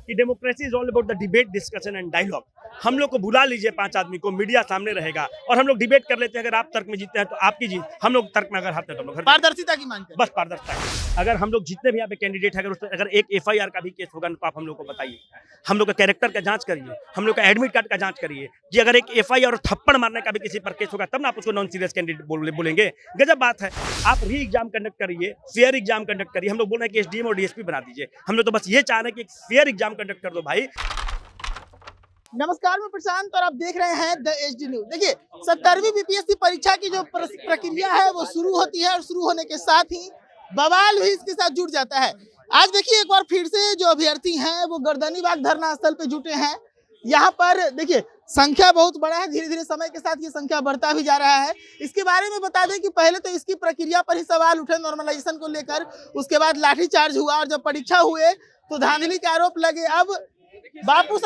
कि democracy is all about the debate, discussion and dialogue. हम लोग को बुला लीजिए 5 आदमी को, मीडिया सामने रहेगा और हम लोग डिबेट कर लेते हैं। अगर आप तर्क में जीतते हैं तो आपकी जीत, हम लोग तर्क में अगर हारते हैं तो हम लोग पारदर्शिता की मांग करें। बस पारदर्शिता। अगर हम लोग जितने भी यहाँ पे कैंडिडेट है, अगर एक एफआईआर का भी केस होगा तो आप हम लोग को बताइए। हम लोग का कैरेक्टर का जांच करिए, हम लोग का एडमिट कार्ड का जांच करिए कि अगर एक एफआईआर और थप्पड़ मारने का भी किसी पर केस होगा तब ना आप उसको नॉन सीरियस कैंडिडेट बोलेंगे। गजब बात है। आप री एग्जाम कंडक्ट करिए, फेयर एग्जाम कंडक्ट करिए। हम लोग बोल रहे हैं कि एसडीएम और डीएसपी बना दीजिए। हम लोग तो बस ये चाह रहे हैं कि एक फेयर एग्जाम कंडक्ट कर दो भाई। नमस्कार, मैं प्रशांत और आप देख रहे हैं द एचडी न्यूज। देखिए, 17वीं बीपीएससी परीक्षा की जो प्रक्रिया है वो शुरू होती है और शुरू होने के साथ ही बवाल भी इसके साथ जुड़ जाता है। आज देखिए, एक बार फिर से जो अभ्यर्थी हैं वो गर्दनीबाग धरना स्थल पे जुटे हैं। यहाँ पर देखिए संख्या बहुत बड़ा है, धीरे धीरे समय के साथ ये संख्या बढ़ता भी जा रहा है। इसके बारे में बता दें कि पहले तो इसकी प्रक्रिया पर ही सवाल उठे नॉर्मलाइजेशन को लेकर, उसके बाद लाठीचार्ज हुआ और जब परीक्षा हुए तो धांधली के आरोप लगे। अब बापू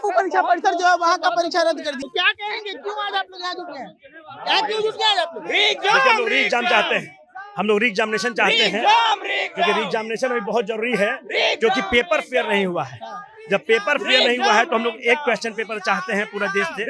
परीक्षा परिसर जो है वहाँ का परीक्षा रद्द कर दी। क्या कहेंगे, क्यों आज आप लोग यहाँ जुट गए? क्यों जुट गए आप लोग? री एग्जाम चाहते हैं, हम लोग री एग्जामिनेशन चाहते हैं क्योंकि री एग्जामिनेशन भी बहुत जरूरी है, क्योंकि पेपर फेयर नहीं हुआ है। जब पेपर फेयर नहीं हुआ है तो हम लोग एक क्वेश्चन पेपर चाहते हैं पूरा देश से,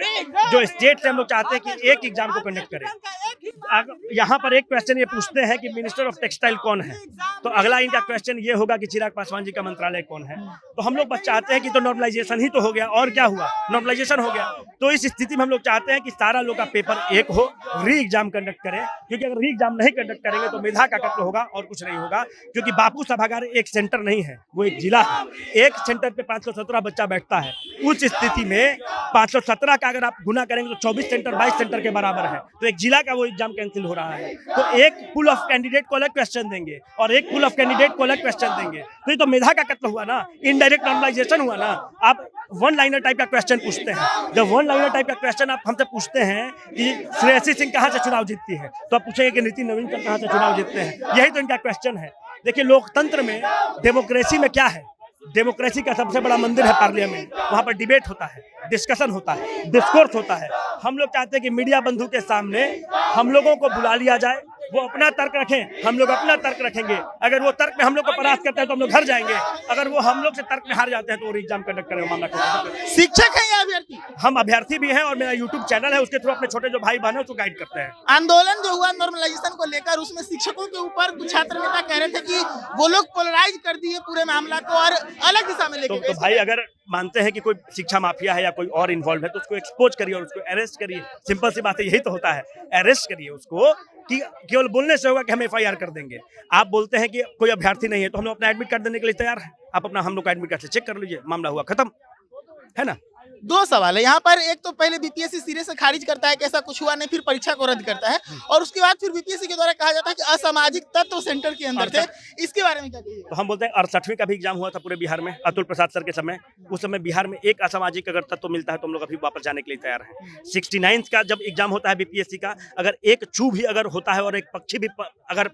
जो स्टेट से हम लोग चाहते हैं कि एक एग्जाम को कंडक्ट करें। यहाँ पर एक क्वेश्चन ये पूछते हैं कि मिनिस्टर ऑफ टेक्सटाइल कौन है, तो अगला इनका क्वेश्चन ये होगा कि चिराग पासवान जी का मंत्रालय कौन है। तो हम लोग बस चाहते हैं कि तो नॉर्मलाइजेशन ही तो हो गया, और क्या हुआ, नॉर्मलाइजेशन हो गया। तो इस स्थिति में हम लोग चाहते हैं कि सारा लोग का पेपर एक हो, री एग्जाम कंडक्ट करें, क्योंकि अगर री एग्जाम नहीं कंडक्ट करेंगे तो मेधा का कत्ल होगा और कुछ नहीं होगा। क्योंकि बापू सभागार एक सेंटर नहीं है, वो एक जिला है। एक सेंटर पे 517 बच्चा बैठता है। उस स्थिति में 517 का अगर आप गुना करेंगे तो 24 सेंटर 22 सेंटर के बराबर है। तो एक जिला का वो एग्जाम कैंसिल हो रहा है। तो एक पुल ऑफ कैंडिडेट को अलग क्वेश्चन देंगे और एक पुल ऑफ कैंडिडेट को अलग क्वेश्चन देंगे, तो ये तो मेधा का कत्ल हुआ ना, इनडायरेक्ट नॉर्मलाइजेशन हुआ ना। आप वन लाइनर टाइप का क्वेश्चन पूछते हैं। जब वन लाइनर टाइप का क्वेश्चन आप हमसे पूछते हैं कि श्रेयसी सिंह कहाँ से चुनाव जीतती है, तो आप पूछेंगे कि नितिन नवीन कहाँ से चुनाव जीतते हैं। यही तो इनका क्वेश्चन है। देखिए, लोकतंत्र में, डेमोक्रेसी में क्या है, डेमोक्रेसी का सबसे बड़ा मंदिर है पार्लियामेंट। वहाँ पर डिबेट होता है, डिस्कशन होता है, डिस्कोर्स होता है। हम लोग चाहते हैं कि मीडिया बंधु के सामने हम लोगों को बुला लिया जाए, वो अपना तर्क रखें, हम लोग अपना तर्क रखेंगे। अगर वो तर्क में हम लोग को परास्त करते हैं तो हम लोग घर जाएंगे। अगर वो हम लोग से तर्क में हार जाते हैं तो वो एग्जाम कंडक्ट करेंगे। मामला शिक्षक है या अभ्यर्थी? हम अभ्यर्थी भी हैं और मेरा यूट्यूब चैनल है, उसके थ्रू अपने छोटे जो भाई बहन है उसको गाइड करते हैं। आंदोलन जो हुआ नॉर्मलाइजेशन को लेकर, उसमें शिक्षकों के ऊपर कुछ छात्र नेता कह रहे थे कि वो लोग पोलराइज कर दिए पूरे मामला को और अलग दिशा में लेके गए। तो भाई, अगर मानते हैं कि कोई शिक्षा माफिया है या कोई और इन्वॉल्व है तो उसको एक्सपोज करिए और उसको अरेस्ट करिए। सिंपल सी बात है, यही तो होता है, अरेस्ट करिए उसको। कि केवल बोलने से होगा कि हम एफआईआर कर देंगे। आप बोलते हैं कि कोई अभ्यर्थी नहीं है तो हम लोग अपना एडमिट कार्ड देने के लिए तैयार हैं। आप अपना हम लोग का एडमिट कार्ड से चेक कर लीजिए, मामला हुआ खत्म, है ना। दो सवाल है यहाँ पर। एक तो पहले बीपीएससी सिरे से खारिज करता है कि ऐसा कुछ हुआ नहीं, फिर परीक्षा को रद्द करता है, और उसके बाद फिर बीपीएससी के द्वारा कहा जाता है कि असामाजिक तत्व सेंटर के अंदर थे। इसके बारे में क्या कहिए? तो हम बोलते हैं 68वीं का भी एग्जाम हुआ था पूरे बिहार में, अतुल प्रसाद सर के समय। उस समय बिहार में एक असामाजिक अगर तत्व मिलता है तो हम लोग अभी वापस जाने के लिए तैयार हैं। 69 का जब एग्जाम होता है बीपीएससी का, अगर एक चू भी अगर होता है और एक पक्षी भी अगर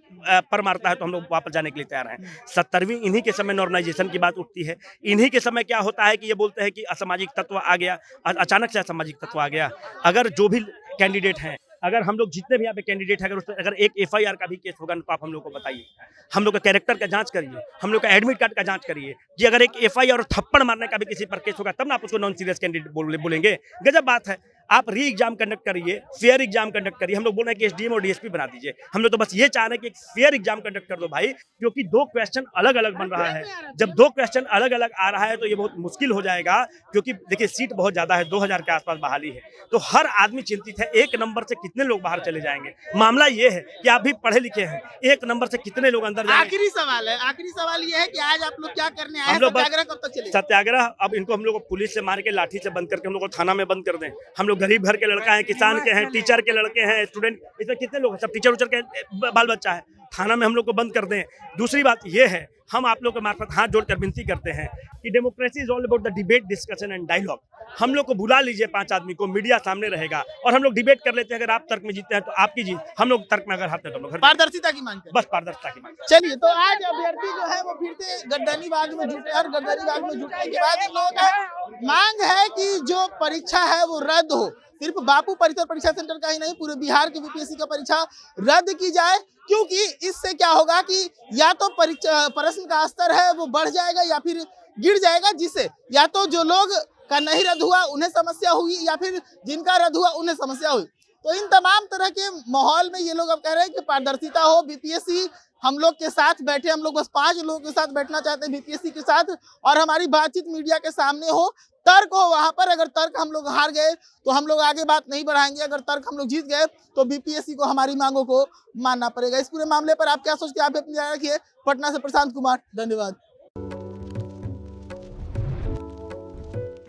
पर मारता है तो हम लोग वापस जाने के लिए तैयार हैं। 70वीं इन्हीं के समय नॉर्मलाइजेशन की बात उठती है। इन्हीं के समय क्या होता है कि ये बोलते हैं कि असामाजिक तत्व आ गया, अचानक से असामाजिक तत्व आ गया। अगर जो भी कैंडिडेट हैं, अगर हम लोग जितने भी यहाँ पे कैंडिडेट हैं, अगर एक एफआईआर का भी केस होगा तो आप हम लोग को बताइए। हम लोग का कैरेक्टर का जांच करिए, हम लोग का एडमिट कार्ड का जांच करिए कि अगर एक एफआईआर और थप्पड़ मारने का भी किसी पर केस होगा तब ना आप उसको नॉन सीरियस कैंडिडेट बोलेंगे। गजब बात है। आप री एग्जाम कंडक्ट करिए, फेयर एग्जाम कंडक्ट करिए। हम लोग बोल रहे हैं कि एसडीएम और डीएसपी बना दीजिए। हम लोग तो बस ये चाह रहे हैं कि एक फेयर एग्जाम कंडक्ट कर दो भाई, क्योंकि दो क्वेश्चन अलग अलग बन रहा है। जब दो क्वेश्चन अलग अलग आ रहा है तो ये बहुत मुश्किल हो जाएगा, क्योंकि देखिए सीट बहुत ज्यादा है, 2000 के आसपास बहाली है। तो हर आदमी चिंतित है, एक नंबर से कितने लोग बाहर चले जाएंगे। मामला ये है कि आप भी पढ़े लिखे हैं, एक नंबर से कितने लोग अंदर जाएंगे। आखिरी सवाल है, आखिरी सवाल ये है कि आज आप लोग क्या करने आए हैं? सत्याग्रह कब तक चलेगा? सत्याग्रह अब इनको हम लोग को पुलिस से मार के, लाठी से बंद करके हम लोग को थाना में बंद कर दें। हम लोग गरीब घर के लड़का है, किसान के हैं, टीचर के लड़के हैं, स्टूडेंट, इसमें कितने लोग हैं, सब टीचर उचर के बाल बच्चा है। थाना में हम लोग को बंद कर दें। दूसरी बात ये है, हम आप लोग के मार्फत हाथ जोड़कर विनती करते हैं कि democracy is all about the debate, discussion and dialogue. हम लोग को बुला लीजिए 5 आदमी को, मीडिया सामने रहेगा और हम लोग डिबेट कर लेते हैं। अगर आप तर्क में जीतते हैं तो आपकी जीत, हम लोग तर्क में अगर हारते हैं तो हम लोग पारदर्शिता की मांग करें। बस पारदर्शिता की मांग। चलिए, तो आज अभ्यर्थी जो है वो फिर से गर्दनीबाग में जुटे और गर्दनीबाग में जुटने के बाद इन लोगों का मांग है कि जो परीक्षा है वो रद्द हो। सिर्फ बापू परिसर परीक्षा सेंटर का ही नहीं, पूरे बिहार की बीपीएससी का परीक्षा रद्द की जाए, क्योंकि इससे क्या होगा कि या तो परीक्षा प्रश्न का स्तर है वो बढ़ जाएगा या फिर गिर जाएगा, जिससे या तो जो लोग का नहीं रद्द हुआ उन्हें समस्या हुई या फिर जिनका रद्द हुआ उन्हें समस्या हुई। तो इन तमाम तरह के माहौल में ये लोग अब कह रहे हैं कि पारदर्शिता हो, बीपीएससी हम लोग के साथ बैठे, हम लोग बस 5 लोगों के साथ बैठना चाहते हैं बीपीएससी के साथ, और हमारी बातचीत मीडिया के सामने हो, तर्क हो वहां पर। अगर तर्क हम लोग हार गए तो हम लोग आगे बात नहीं बढ़ाएंगे, अगर तर्क हम लोग जीत गए तो बीपीएससी को हमारी मांगों को मानना पड़ेगा। इस पूरे मामले पर आप क्या सोचते हैं? आप अपनी राय रखिए। पटना से प्रशांत कुमार, धन्यवाद।